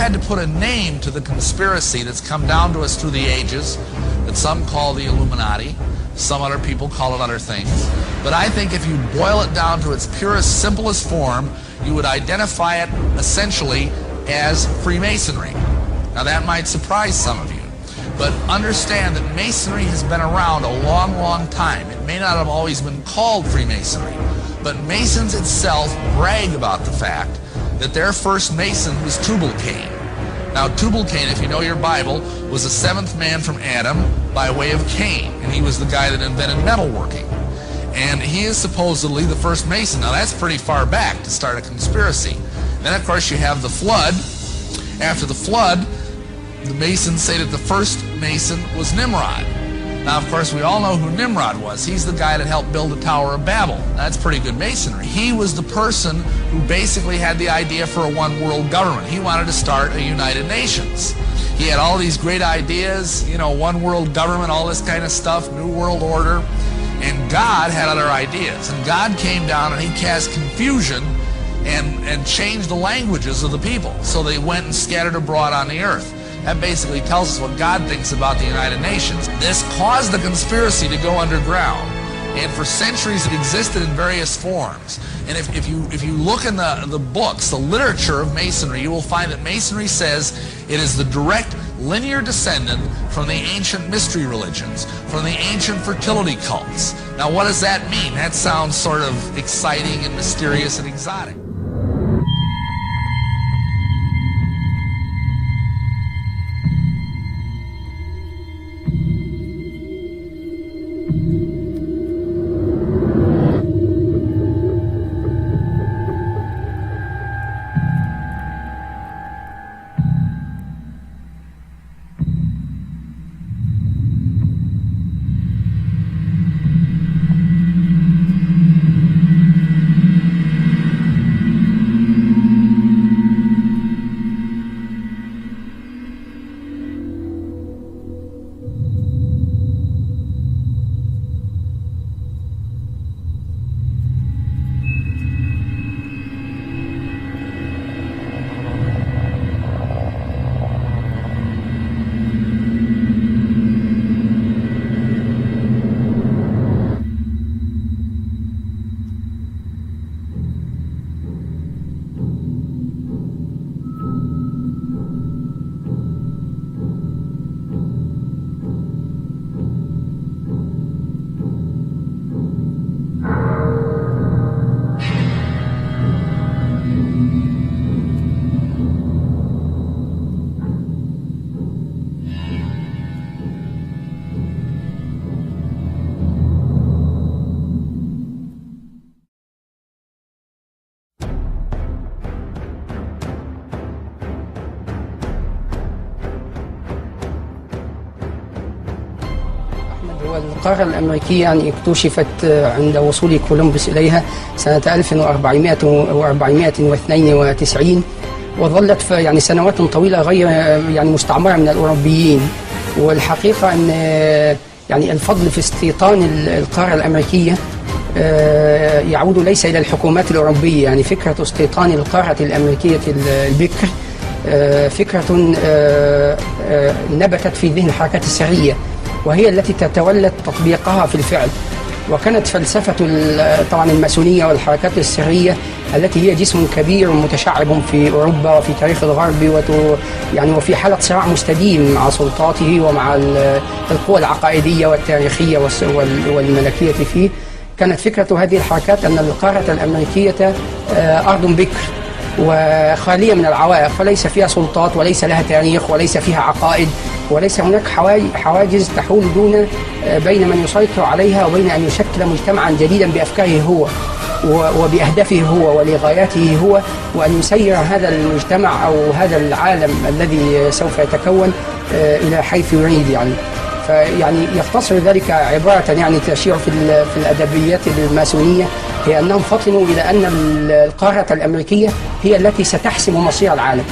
had to put a name to the conspiracy that's come down to us through the ages, that some call the Illuminati, some other people call it other things. But I think if you boil it down to its purest, simplest form, you would identify it essentially as Freemasonry. Now that might surprise some of you, but understand that Masonry has been around a long, long time. It may not have always been called Freemasonry, but Masons itself brag about the fact that their first Mason was Tubal-Cain. Now Tubal-Cain, if you know your Bible, was the seventh man from Adam by way of Cain, and he was the guy that invented metalworking. And he is supposedly the first Mason. Now that's pretty far back to start a conspiracy. Then of course you have the flood. After the flood, the Masons say that the first Mason was Nimrod. Now, of course, we all know who Nimrod was. He's the guy that helped build the Tower of Babel. That's pretty good Masonry. He was the person who basically had the idea for a one-world government. He wanted to start a United Nations. He had all these great ideas, you know, one-world government, all this kind of stuff, New World Order. And God had other ideas. And God came down and he cast confusion and changed the languages of the people. So they went and scattered abroad on the earth. That basically tells us what God thinks about the United Nations. This caused the conspiracy to go underground, and for centuries it existed in various forms. And if you look in the books, the literature of Masonry, you will find that Masonry says it is the direct linear descendant from the ancient mystery religions, from the ancient fertility cults. Now what does that mean? That sounds sort of exciting and mysterious and exotic. القارة الأمريكية يعني اكتشفت عند وصول كولومبوس إليها سنة 1492 وظلت يعني سنوات طويلة غير يعني مستعمرة من الأوروبيين. والحقيقة أن يعني الفضل في استيطان القارة الأمريكية يعود ليس إلى الحكومات الأوروبية. يعني فكرة استيطان القارة الأمريكية البكر فكرة نبتت في ذهن الحركات السرية، وهي التي تتولى تطبيقها في الفعل. وكانت فلسفة طبعا الماسونية والحركات السرية التي هي جسم كبير متشعب في أوروبا وفي تاريخ الغرب يعني وفي حالة صراع مستديم مع سلطاته ومع القوى العقائدية والتاريخية والملكية فيه. كانت فكرة هذه الحركات أن القارة الأمريكية أرض بكر وخالية من العوائق، فليس فيها سلطات وليس لها تاريخ وليس فيها عقائد وليس هناك حواجز تحول بين من يسيطر عليها وبين أن يشكل مجتمعا جديدا بأفكاره هو وبأهدافه هو ولغاياته هو، وأن يسير هذا المجتمع أو هذا العالم الذي سوف يتكون إلى حيث يريد. يعني فيعني يختصر ذلك عبارة يعني تشير في الأدبيات الماسونية هي أنهم فطنوا إلى أن القارة الأمريكية هي التي ستحسم مصير العالم.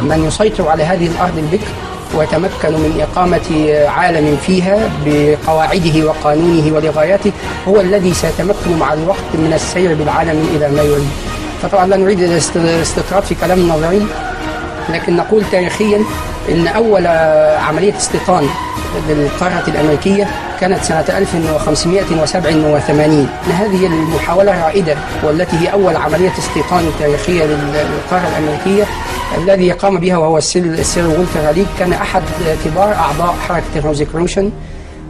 من يسيطر على هذه الأرض البكر ويتمكن من إقامة عالم فيها بقواعده وقانونه ولغاياته هو الذي سيتمكن مع الوقت من السير بالعالم إلى ما يريد. فطبعا لا نريد الاستطراد في كلام نظري، لكن نقول تاريخيا إن أول عملية استيطان للقارة الأمريكية كانت سنة 1587. هذه المحاولة رائدة، والتي هي أول عملية استيطان تاريخية للقارة الأمريكية الذي قام بها وهو السير والتر ريد. كان أحد كبار أعضاء حركة الروزيكروشن،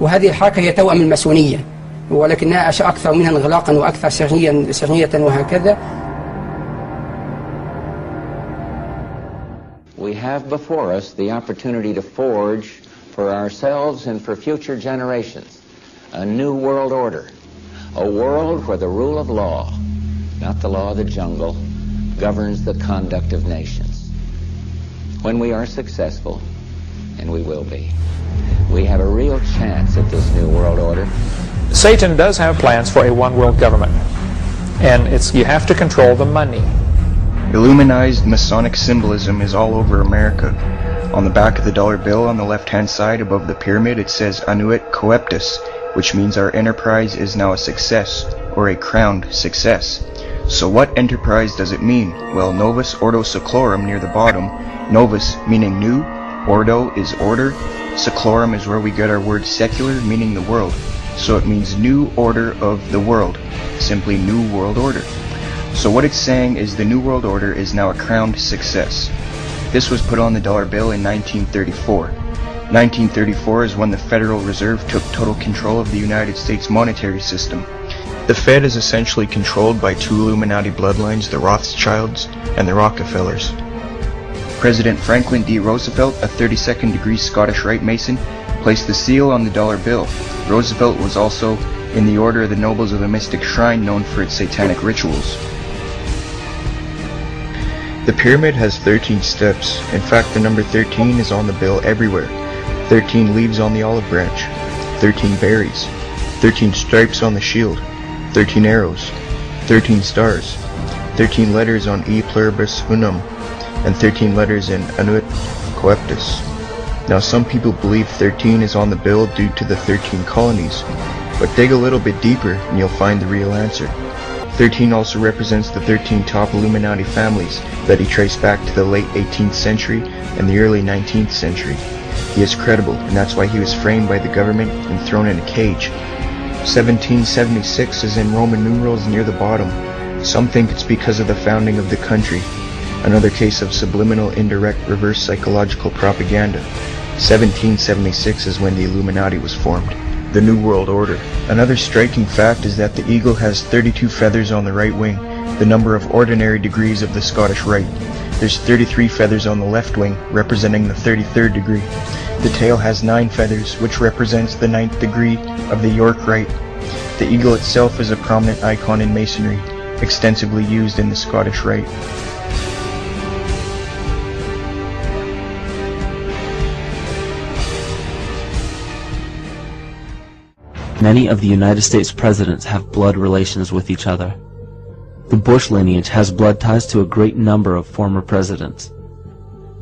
وهذه الحركة هي توأم الماسونية، ولكنها أكثر منها انغلاقا وأكثر سرية وهكذا. We have before us the opportunity to forge for ourselves and for future generations a new world order, a world where the rule of law, not the law of the jungle, governs the conduct of nations. When we are successful, and we will be, we have a real chance at this new world order. Satan does have plans for a one-world government, and you have to control the money. Illuminized Masonic symbolism is all over America. On the back of the dollar bill on the left-hand side above the pyramid it says Annuit Coeptus, which means our enterprise is now a success, or a crowned success. So what enterprise does it mean? Well, Novus Ordo Seclorum near the bottom, Novus meaning new, Ordo is order, Seclorum is where we get our word secular, meaning the world. So it means new order of the world, simply new world order. So what it's saying is the New World Order is now a crowned success. This was put on the dollar bill in 1934. 1934 is when the Federal Reserve took total control of the United States monetary system. The Fed is essentially controlled by two Illuminati bloodlines, the Rothschilds and the Rockefellers. President Franklin D. Roosevelt, a 32nd degree Scottish Rite Mason, placed the seal on the dollar bill. Roosevelt was also in the Order of the Nobles of the Mystic Shrine, known for its satanic rituals. The pyramid has 13 steps. In fact, the number 13 is on the bill everywhere. 13 leaves on the olive branch, 13 berries, 13 stripes on the shield, 13 arrows, 13 stars, 13 letters on E pluribus unum, and 13 letters in Annuit Coeptus. Now some people believe 13 is on the bill due to the 13 colonies, but dig a little bit deeper and you'll find the real answer. 13 also represents the 13 top Illuminati families that he traced back to the late 18th century and the early 19th century. He is credible, and that's why he was framed by the government and thrown in a cage. 1776 is in Roman numerals near the bottom. Some think it's because of the founding of the country. Another case of subliminal, indirect, reverse psychological propaganda. 1776 is when the Illuminati was formed. The New World Order. Another striking fact is that the eagle has 32 feathers on the right wing, the number of ordinary degrees of the Scottish Rite. There's 33 feathers on the left wing, representing the 33rd degree. The tail has 9 feathers, which represents the 9th degree of the York Rite. The eagle itself is a prominent icon in Masonry, extensively used in the Scottish Rite. Many of the United States presidents have blood relations with each other. The Bush lineage has blood ties to a great number of former presidents.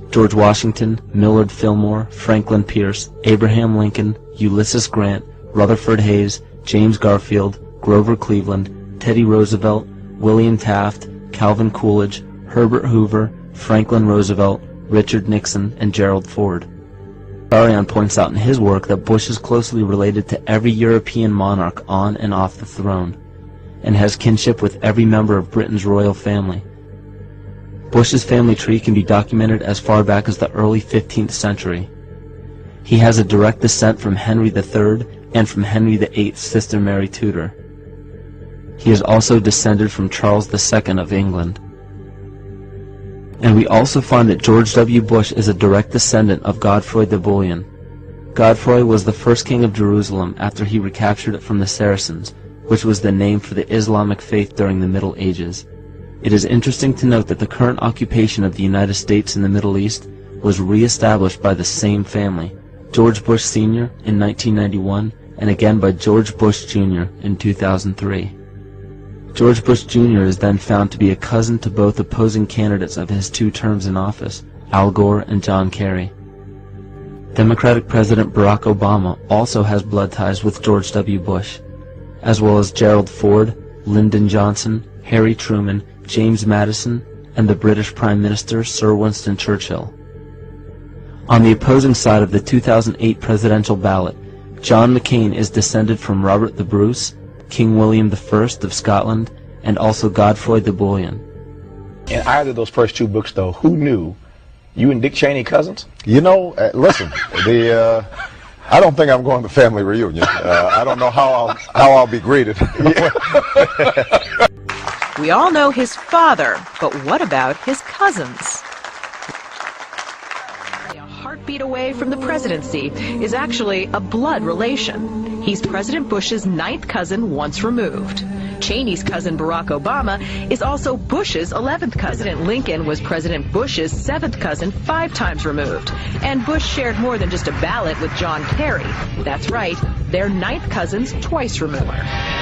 George Washington, Millard Fillmore, Franklin Pierce, Abraham Lincoln, Ulysses Grant, Rutherford Hayes, James Garfield, Grover Cleveland, Teddy Roosevelt, William Taft, Calvin Coolidge, Herbert Hoover, Franklin Roosevelt, Richard Nixon, and Gerald Ford. Arion points out in his work that Bush is closely related to every European monarch on and off the throne, and has kinship with every member of Britain's royal family. Bush's family tree can be documented as far back as the early 15th century. He has a direct descent from Henry III and from Henry VIII's sister Mary Tudor. He is also descended from Charles II of England. And we also find that George W. Bush is a direct descendant of Godfrey the Bullion. Godfrey was the first king of Jerusalem after he recaptured it from the Saracens, which was the name for the Islamic faith during the Middle Ages. It is interesting to note that the current occupation of the United States in the Middle East was re-established by the same family, George Bush Sr. in 1991, and again by George Bush Jr. in 2003. George Bush Jr. is then found to be a cousin to both opposing candidates of his 2 terms in office, Al Gore and John Kerry. Democratic President Barack Obama also has blood ties with George W. Bush, as well as Gerald Ford, Lyndon Johnson, Harry Truman, James Madison, and the British Prime Minister Sir Winston Churchill. On the opposing side of the 2008 presidential ballot, John McCain is descended from Robert the Bruce, King William I of Scotland, and also Godfrey the Bullion. In either of those first two books, though, who knew you and Dick Cheney cousins? You know, listen, I don't think I'm going to family reunion. I don't know how I'll be greeted. We all know his father, but what about his cousins? A heartbeat away from the presidency is actually a blood relation. He's President Bush's 9th cousin once removed. Cheney's cousin Barack Obama is also Bush's 11th cousin. President Lincoln was President Bush's 7th cousin 5 times removed. And Bush shared more than just a ballot with John Kerry. That's right, they're 9th cousins twice removed.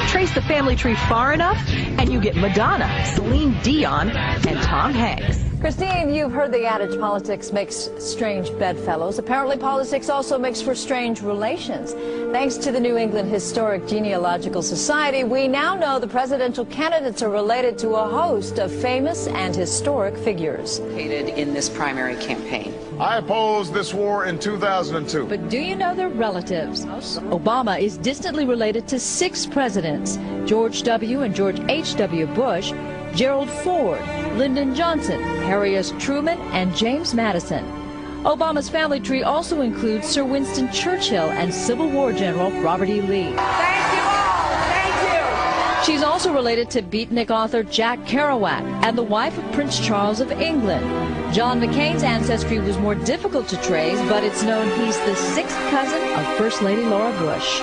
Trace the family tree far enough, and you get Madonna, Celine Dion, and Tom Hanks. Christine, you've heard the adage politics makes strange bedfellows. Apparently politics also makes for strange relations. Thanks to the New England Historic Genealogical Society, we now know the presidential candidates are related to a host of famous and historic figures. In this primary campaign. I opposed this war in 2002. But do you know their relatives? Obama is distantly related to 6 presidents: George W. and George H.W. Bush, Gerald Ford, Lyndon Johnson, Harry S. Truman, and James Madison. Obama's family tree also includes Sir Winston Churchill and Civil War General Robert E. Lee. Thank you all. Thank you. She's also related to beatnik author Jack Kerouac and the wife of Prince Charles of England. John McCain's ancestry was more difficult to trace, but it's known he's the 6th cousin of First Lady Laura Bush.